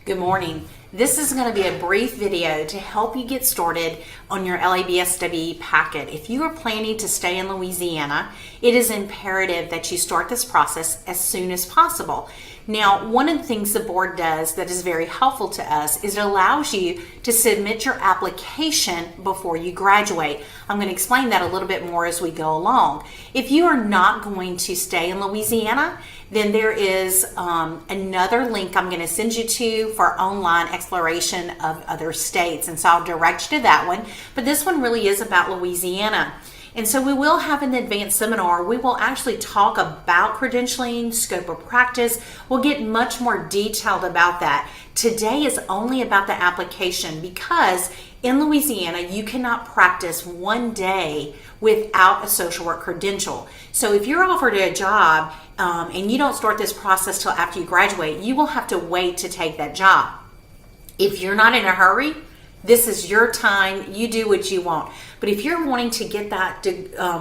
Good morning. This is going to be a brief video to help you get started on your LABSWE packet. If you are planning to stay in Louisiana, it is imperative that you start this process as soon as possible. Now, one of the things the board does that is very helpful to us is it allows you to submit your application before you graduate. I'm going to explain that a little bit more as we go along. If you are not going to stay in Louisiana, then there is another link I'm going to send you to for online exploration of other states. And so I'll direct you to that one. But this one really is about Louisiana. And so we will have an advanced seminar. We will actually talk about credentialing, scope of practice. We'll get much more detailed about that. Today is only about the application because in Louisiana, you cannot practice one day without a social work credential. So if you're offered a job and you don't start this process till after you graduate, you will have to wait to take that job. If you're not in a hurry, this is your time. You do what you want. But if you're wanting to get that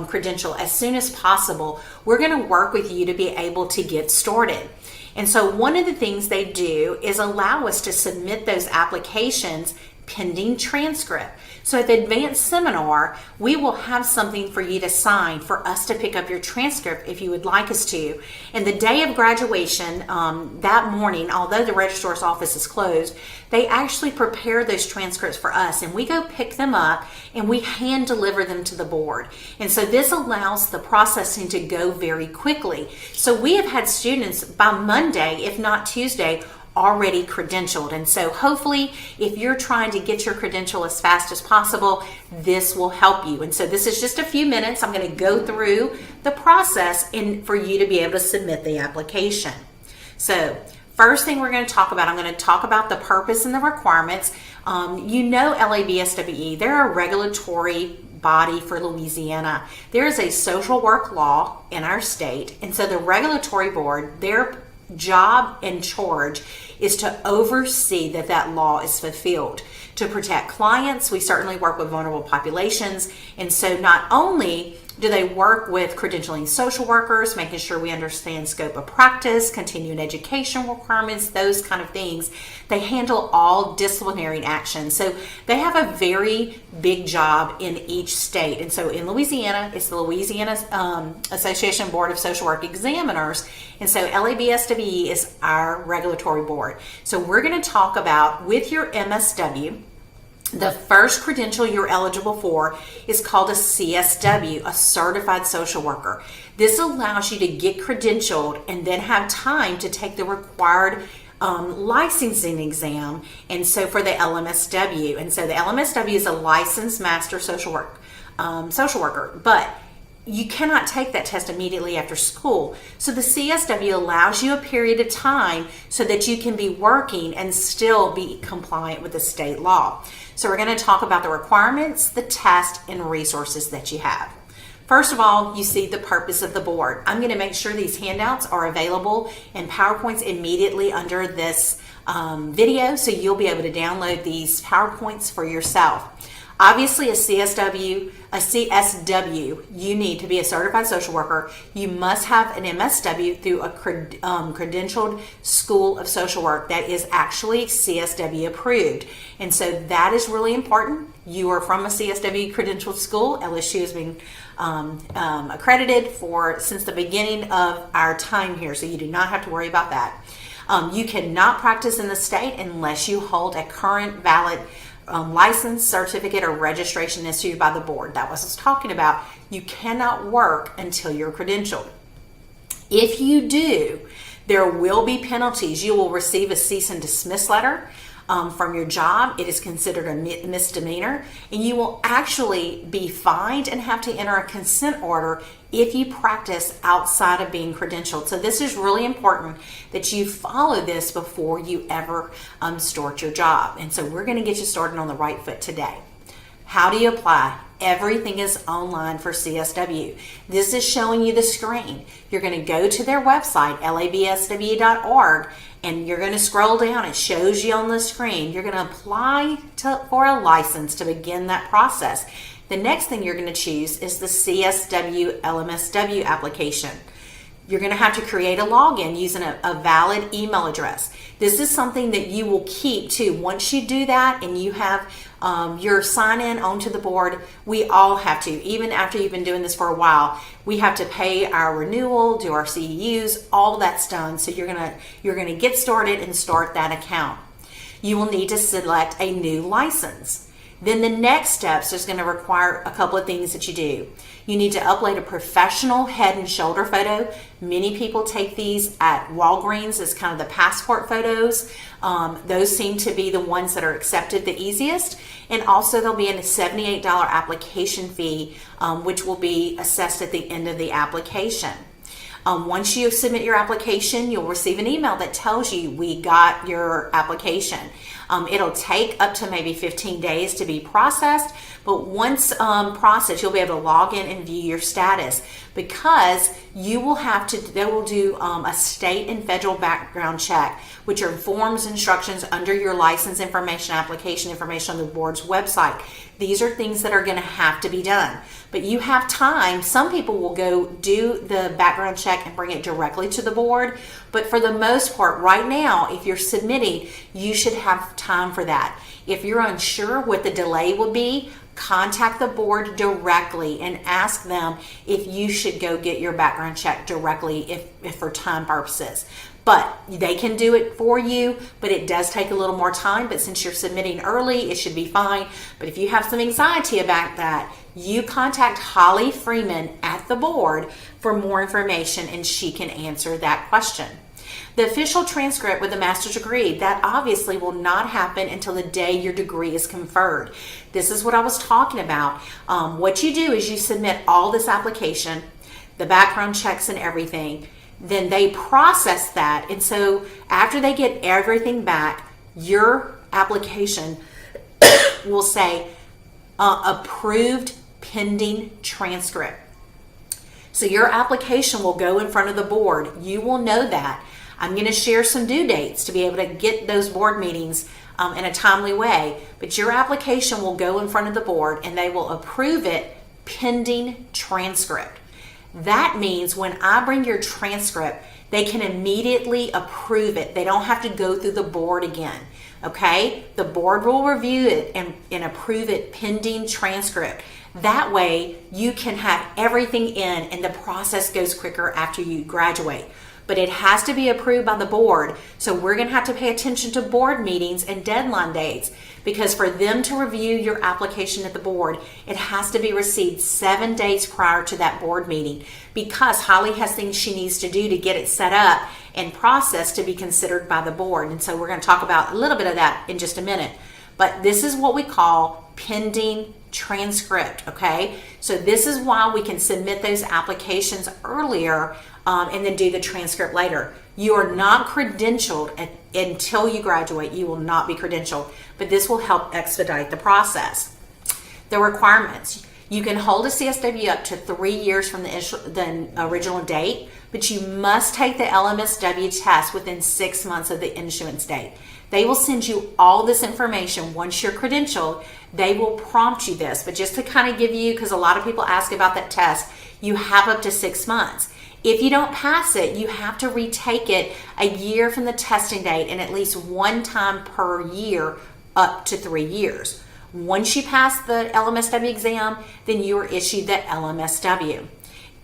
credential as soon as possible, we're going to work with you to be able to get started. And so one of the things they do is allow us to submit those applications pending transcript. So at the advanced seminar, we will have something for you to sign for us to pick up your transcript if you would like us to. And the day of graduation, that morning, although the registrar's office is closed, they actually prepare those transcripts for us and we go pick them up and we hand deliver them to the board. And so this allows the processing to go very quickly. So we have had students by Monday, if not Tuesday, already credentialed. And so hopefully if you're trying to get your credential as fast as possible, this will help you. And so this is just a few minutes. I'm going to go through the process and for you to be able to submit the application. So first thing we're going to talk about, I'm going to talk about the purpose and the requirements. You know LABSWE, they're a regulatory body for Louisiana. There is a social work law in our state. And so the regulatory board, their job and charge is to oversee that that law is fulfilled. To protect clients, we certainly work with vulnerable populations, and so not only do they work with credentialing social workers, making sure we understand scope of practice, continuing education requirements, those kind of things, they handle all disciplinary actions. So they have a very big job in each state. And so in Louisiana, it's the Louisiana Association Board of Social Work Examiners. And so LABSWE is our regulatory board. So we're going to talk about with your MSW, the first credential you're eligible for is called a CSW, a Certified Social Worker. This allows you to get credentialed and then have time to take the required licensing exam, and so for the LMSW. And so the LMSW is a licensed master social worker, but you cannot take that test immediately after school. So the CSW allows you a period of time so that you can be working and still be compliant with the state law. So we're going to talk about the requirements, the test, and resources that you have. First of all, you see the purpose of the board. I'm going to make sure these handouts are available in PowerPoints immediately under this video, so you'll be able to download these PowerPoints for yourself. Obviously, a CSW, you need to be a certified social worker. You must have an MSW through a credentialed school of social work that is actually CSW approved. And so that is really important. You are from a CSW credentialed school. LSU has been accredited since the beginning of our time here, so you do not have to worry about that. You cannot practice in the state unless you hold a current valid license, certificate, or registration issued by the board. That was what I was talking about. You cannot work until you're credentialed. If you do, there will be penalties. You will receive a cease and dismiss letter from your job. It is considered a misdemeanor, and you will actually be fined and have to enter a consent order if you practice outside of being credentialed. So this is really important that you follow this before you ever start your job. And so we're going to get you started on the right foot today. How do you apply? Everything is online for CSW. This is showing you the screen. You're going to go to their website, labswe.org, and you're going to scroll down. It shows you on the screen. You're going to apply for a license to begin that process. The next thing you're going to choose is the CSW LMSW application. You're going to have to create a login using a valid email address. This is something that you will keep too. Once you do that and you have your sign in onto the board, we all have to, even after you've been doing this for a while, we have to pay our renewal, do our CEUs, all that's done. So you're gonna get started and start that account. You will need to select a new license. Then the next steps is going to require a couple of things that you do. You need to upload a professional head and shoulder photo. Many people take these at Walgreens as kind of the passport photos. Those seem to be the ones that are accepted the easiest. And also there'll be a $78 application fee, which will be assessed at the end of the application. Once you submit your application, you'll receive an email that tells you we got your application. It'll take up to maybe 15 days to be processed, but once processed, you'll be able to log in and view your status, because you will have to, they will do a state and federal background check, which are forms, instructions under your license information, application information on the board's website. These are things that are going to have to be done, but you have time. Some people will go do the background check and bring it directly to the board, but for the most part right now, if you're submitting, you should have time for that. If you're unsure what the delay will be, contact the board directly and ask them if you should go get your background check directly if for time purposes. But they can do it for you, but it does take a little more time. But since you're submitting early, it should be fine. But if you have some anxiety about that, you contact Holly Freeman at the board for more information, and she can answer that question. The official transcript with a master's degree, that obviously will not happen until the day your degree is conferred. This is what I was talking about. What you do is you submit all this application, the background checks and everything, then they process that. And so after they get everything back, your application will say approved pending transcript. So your application will go in front of the board. You will know that. I'm going to share some due dates to be able to get those board meetings in a timely way, but your application will go in front of the board and they will approve it pending transcript. That means when I bring your transcript, they can immediately approve it. They don't have to go through the board again. Okay? The board will review it and approve it pending transcript. That way you can have everything in and the process goes quicker after you graduate. But it has to be approved by the board. So we're going to have to pay attention to board meetings and deadline dates, because for them to review your application at the board, it has to be received 7 days prior to that board meeting, because Holly has things she needs to do to get it set up and processed to be considered by the board. And so we're going to talk about a little bit of that in just a minute. But this is what we call pending transcript, okay? So this is why we can submit those applications earlier and then do the transcript later. You are not credentialed until you graduate. You will not be credentialed, but this will help expedite the process. The requirements. You can hold a CSW up to 3 years from the original date, but you must take the LMSW test within 6 months of the issuance date. They will send you all this information once you're credentialed. They will prompt you this, but just to kind of give you, because a lot of people ask about that test, you have up to 6 months. If you don't pass it, you have to retake it a year from the testing date and at least one time per year up to 3 years. Once you pass the LMSW exam, then you are issued the LMSW.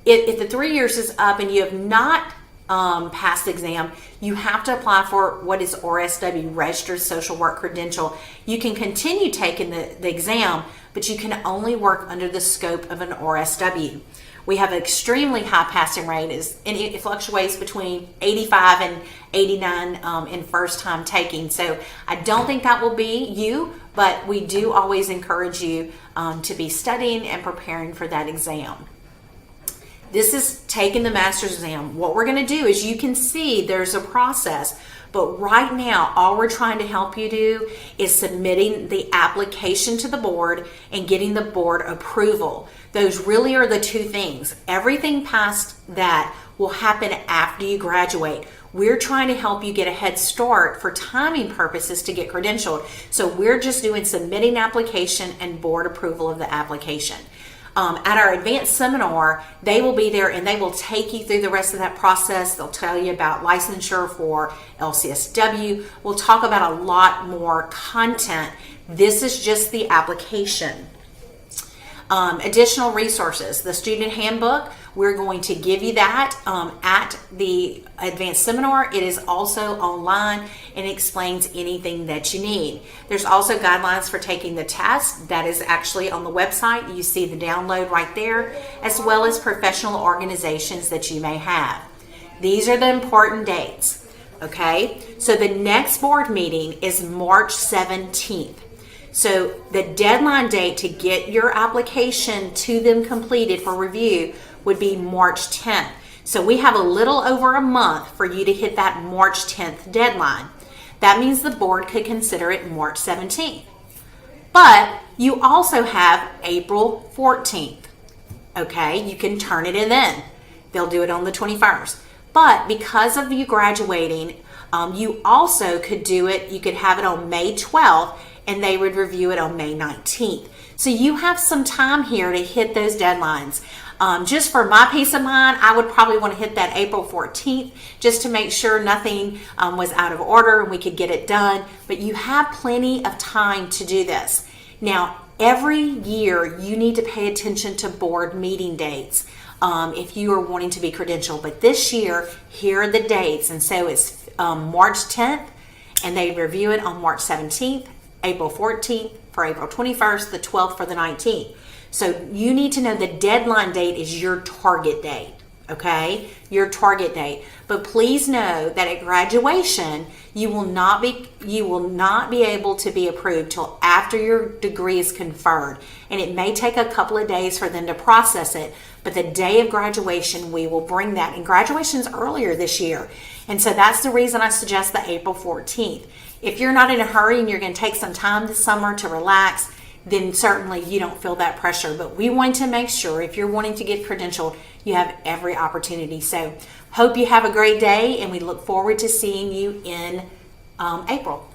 If the 3 years is up and you have not passed the exam, you have to apply for what is RSW, Registered Social Work Credential. You can continue taking the exam, but you can only work under the scope of an RSW. We have an extremely high passing rate, and it fluctuates between 85 and 89 in first time taking. So I don't think that will be you, but we do always encourage you to be studying and preparing for that exam. This is taking the master's exam. What we're going to do is, you can see there's a process, but right now all we're trying to help you do is submitting the application to the board and getting the board approval. Those really are the two things. Everything past that will happen after you graduate. We're trying to help you get a head start for timing purposes to get credentialed. So we're just doing submitting application and board approval of the application. At our advanced seminar, they will be there and they will take you through the rest of that process. They'll tell you about licensure for LCSW. We'll talk about a lot more content. This is just the application. Additional resources, the student handbook, we're going to give you that at the advanced seminar. It is also online and explains anything that you need. There's also guidelines for taking the test. That is actually on the website. You see the download right there, as well as professional organizations that you may have. These are the important dates, okay? So the next board meeting is March 17th. So the deadline date to get your application to them completed for review would be March 10th. So we have a little over a month for you to hit that March 10th deadline. That means the board could consider it March 17th. But you also have April 14th. Okay, you can turn it in then. They'll do it on the 21st. But because of you graduating, you also could do it, you could have it on May 12th, and they would review it on May 19th. So you have some time here to hit those deadlines. Just for my peace of mind, I would probably want to hit that April 14th just to make sure nothing was out of order and we could get it done. But you have plenty of time to do this. Now, every year you need to pay attention to board meeting dates if you are wanting to be credentialed. But this year, here are the dates. And so it's March 10th, and they review it on March 17th, April 14th for April 21st, the 12th for the 19th. So you need to know the deadline date is your target date, okay? Your target date. But please know that at graduation, you will not be able to be approved till after your degree is conferred. And it may take a couple of days for them to process it, but the day of graduation, we will bring that. And graduation's earlier this year. And so that's the reason I suggest the April 14th. If you're not in a hurry and you're going to take some time this summer to relax, then certainly you don't feel that pressure. But we want to make sure if you're wanting to get credentialed, you have every opportunity. So hope you have a great day, and we look forward to seeing you in April.